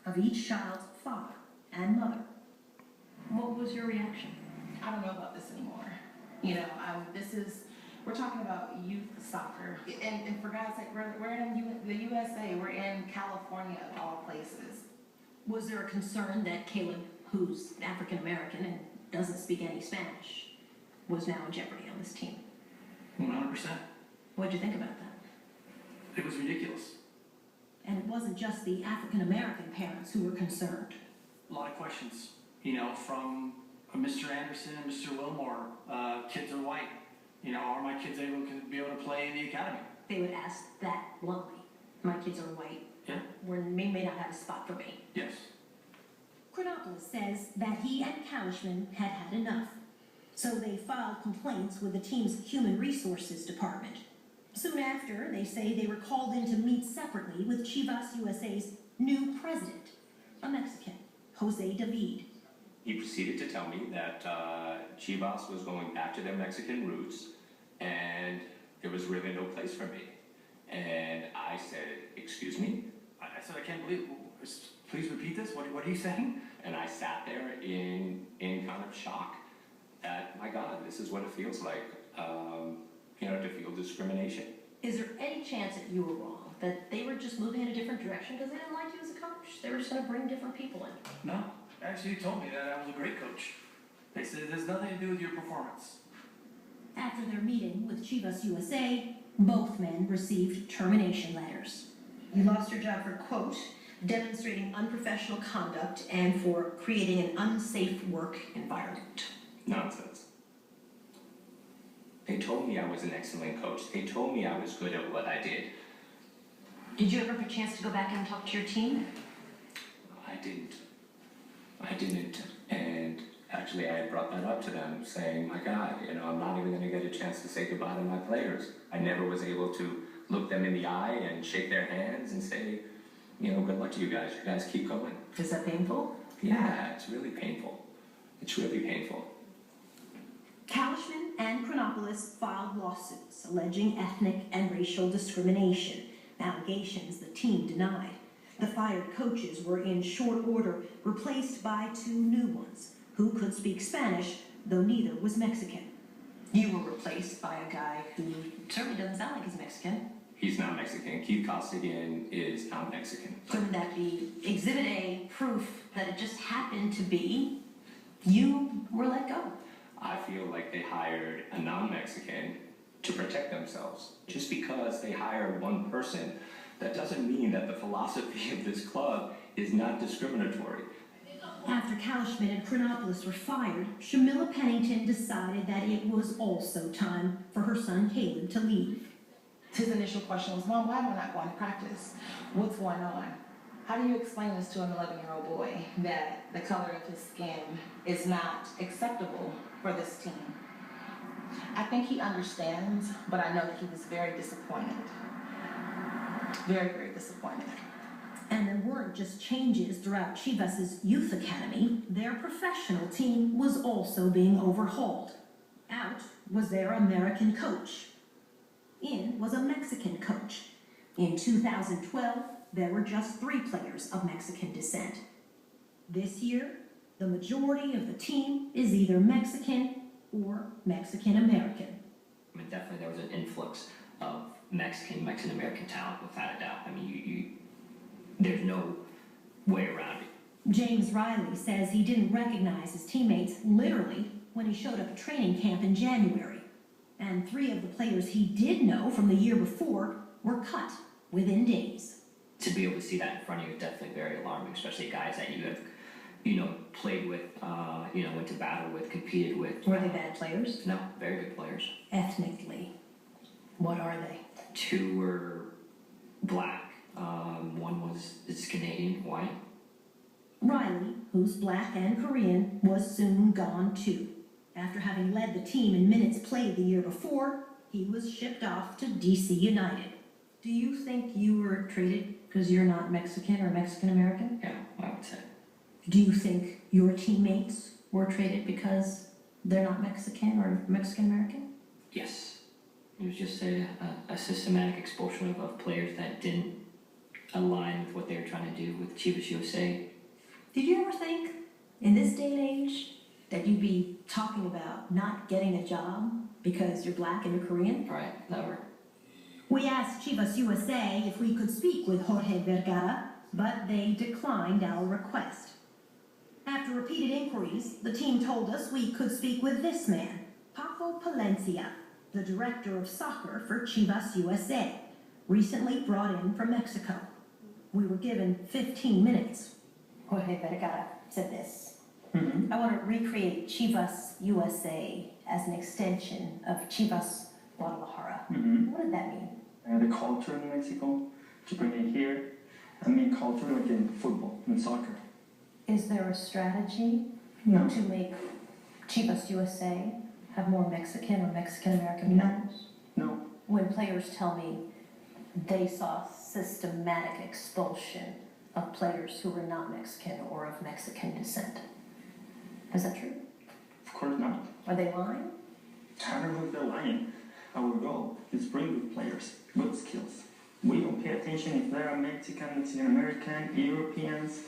of each child's father and mother. What was your reaction? I don't know about this anymore. We're talking about youth soccer. And for God's sake, we're in the USA, we're in California of all places. Was there a concern that Caleb, who's African American and doesn't speak any Spanish, was now in jeopardy on this team? 100%. What'd you think about that? It was ridiculous. And it wasn't just the African American parents who were concerned. A lot of questions, from Mr. Anderson and Mr. Wilmore. Kids are white. Are my kids able to be able to play in the academy? They would ask that bluntly. My kids are white. Yeah. May not have a spot for me. Yes. Chronopoulos says that he and Kalishman had had enough. So they filed complaints with the team's Human Resources Department. Soon after, they say they were called in to meet separately with Chivas USA's new president, a Mexican, Jose David. He proceeded to tell me that Chivas was going back to their Mexican roots and there was really no place for me. And I said, excuse me? I said, I can't believe it. Please repeat this. What are you saying? And I sat there in kind of shock that, my God, this is what it feels like, to feel discrimination. Is there any chance that you were wrong? That they were just moving in a different direction because they didn't like you as a coach? They were just going to bring different people in? No. Actually, he told me that I was a great coach. They said it has nothing to do with your performance. After their meeting with Chivas USA, both men received termination letters. You lost your job for, quote, demonstrating unprofessional conduct and for creating an unsafe work environment. Nonsense. They told me I was an excellent coach. They told me I was good at what I did. Did you ever have a chance to go back and talk to your team? I didn't. And actually, I had brought that up to them, saying, my God, I'm not even going to get a chance to say goodbye to my players. I never was able to look them in the eye and shake their hands and say, good luck to you guys. You guys keep going. Is that painful? Yeah, it's really painful. It's really painful. Kalishman and Chronopoulos filed lawsuits alleging ethnic and racial discrimination, allegations the team denied. The fired coaches were in short order replaced by two new ones who could speak Spanish, though neither was Mexican. You were replaced by a guy who certainly doesn't sound like he's Mexican. He's not Mexican. Keith Costigan is not Mexican. Couldn't that be Exhibit A, proof that it just happened to be you were let go? I feel like they hired a non-Mexican to protect themselves. Just because they hired one person, that doesn't mean that the philosophy of this club is not discriminatory. After Kalishman and Chronopoulos were fired, Shamilla Pennington decided that it was also time for her son Caleb to leave. His initial question was, Mom, why am I not going to practice? What's going on? How do you explain this to an 11-year-old boy that the color of his skin is not acceptable for this team? I think he understands, but I know that he was very disappointed. Very, very disappointed. And there weren't just changes throughout Chivas' youth academy. Their professional team was also being overhauled. Out was their American coach. In was a Mexican coach. In 2012, there were just 3 players of Mexican descent. This year, the majority of the team is either Mexican or Mexican-American. Definitely there was an influx of Mexican-American talent, without a doubt. There's no way around it. James Riley says he didn't recognize his teammates literally when he showed up at training camp in January. And 3 of the players he did know from the year before were cut within days. To be able to see that in front of you is definitely very alarming, especially guys that you have, played with, went to battle with, competed with. Were they bad players? No, very good players. Ethnically, what are they? 2 were black. One is Canadian, white. Riley, who's black and Korean, was soon gone too. After having led the team in minutes played the year before, he was shipped off to DC United. Do you think you were traded because you're not Mexican or Mexican-American? Yeah, I would say. Do you think your teammates were traded because they're not Mexican or Mexican-American? Yes. It was just a systematic expulsion of players that didn't align with what they were trying to do with Chivas USA. Did you ever think, in this day and age, that you'd be talking about not getting a job because you're black and you're Korean? Right, never. We asked Chivas USA if we could speak with Jorge Vergara, but they declined our request. After repeated inquiries, the team told us we could speak with this man, Paco Palencia, the director of soccer for Chivas USA, recently brought in from Mexico. We were given 15 minutes. Jorge Vergara said this. I want to recreate Chivas USA as an extension of Chivas Guadalajara. What did that mean? The culture in Mexico, to bring it here. I mean culture like in football, in soccer. Is there a strategy No. to make Chivas USA have more Mexican or Mexican-American players? No. When players tell me they saw systematic expulsion of players who were not Mexican or of Mexican descent. Is that true? Of course not. Are they lying? I don't know if they're lying. Our goal is bring good players, good skills. We don't pay attention if they are Mexican, Mexican American, Europeans.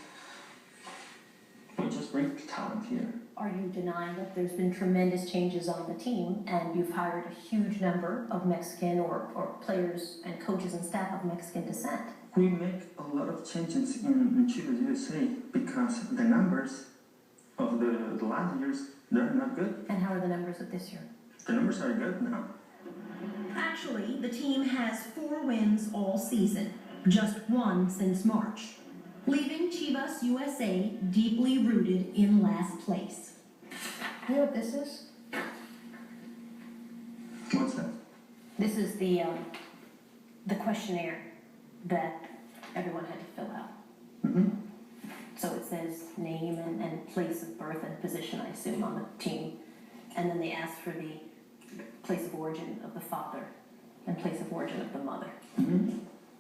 We just bring talent here. Are you denying that there's been tremendous changes on the team and you've hired a huge number of Mexican or players and coaches and staff of Mexican descent? We make a lot of changes in Chivas USA because the numbers of the last years, they're not good. And how are the numbers of this year? The numbers are good now. Actually, the team has 4 wins all season, just 1 since March, leaving Chivas USA deeply rooted in last place. You know what this is? What's that? This is the questionnaire that everyone had to fill out. So it says name and place of birth and position, I assume, on the team. And then they ask for the place of origin of the father and place of origin of the mother.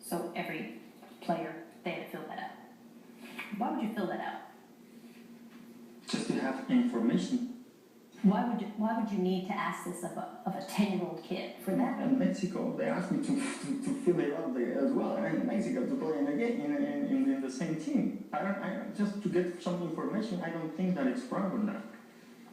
So every player, they had to fill that out. Why would you fill that out? Just to have information. Why would you need to ask this of a 10-year-old kid for that? In Mexico, they asked me to fill it out there as well. I'm in Mexico to play in the game in the same team. I just to get some information. I don't think that it's wrong or not.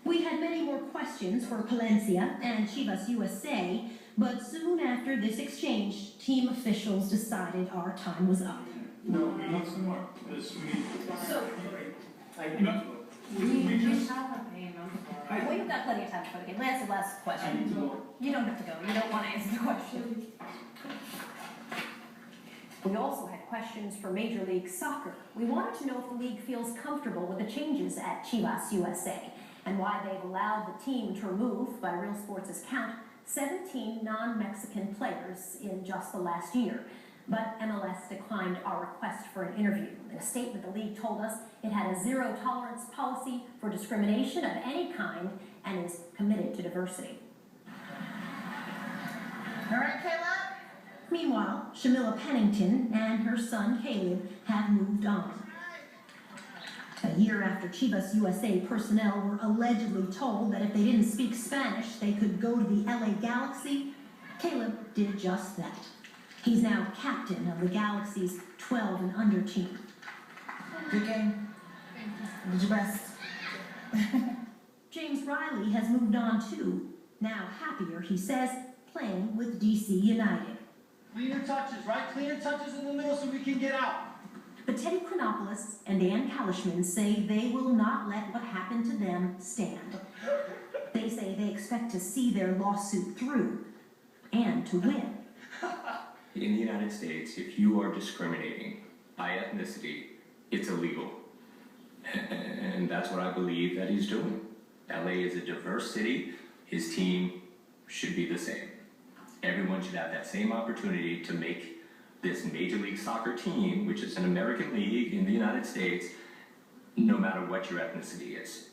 We had many more questions for Palencia and Chivas USA, but soon after this exchange, team officials decided our time was up. No, not so much. So, We just have a name, I'm sorry. well, you've got plenty of time to put again. Lance, the last question. You don't have to go. You don't want to answer the question. We also had questions for Major League Soccer. We wanted to know if the league feels comfortable with the changes at Chivas USA and why they've allowed the team to remove, by Real Sports' count, 17 non-Mexican players in just the last year. But MLS declined our request for an interview. In a statement, the league told us it had a zero-tolerance policy for discrimination of any kind and is committed to diversity. All right, Kayla? Meanwhile, Shamila Pennington and her son Caleb have moved on. A year after Chivas USA personnel were allegedly told that if they didn't speak Spanish, they could go to the LA Galaxy, Caleb did just that. He's now captain of the Galaxy's 12 and under team. Good game. Did your best. James Riley has moved on too. Now happier, he says, playing with DC United. Cleaner touches, right? Cleaner touches in the middle so we can get out. But Teddy Chronopoulos and Dan Kalishman say they will not let what happened to them stand. They say they expect to see their lawsuit through and to win. In the United States, if you are discriminating by ethnicity, it's illegal. And that's what I believe that he's doing. LA is a diverse city. His team should be the same. Everyone should have that same opportunity to make this Major League Soccer team, which is an American league in the United States, no matter what your ethnicity is.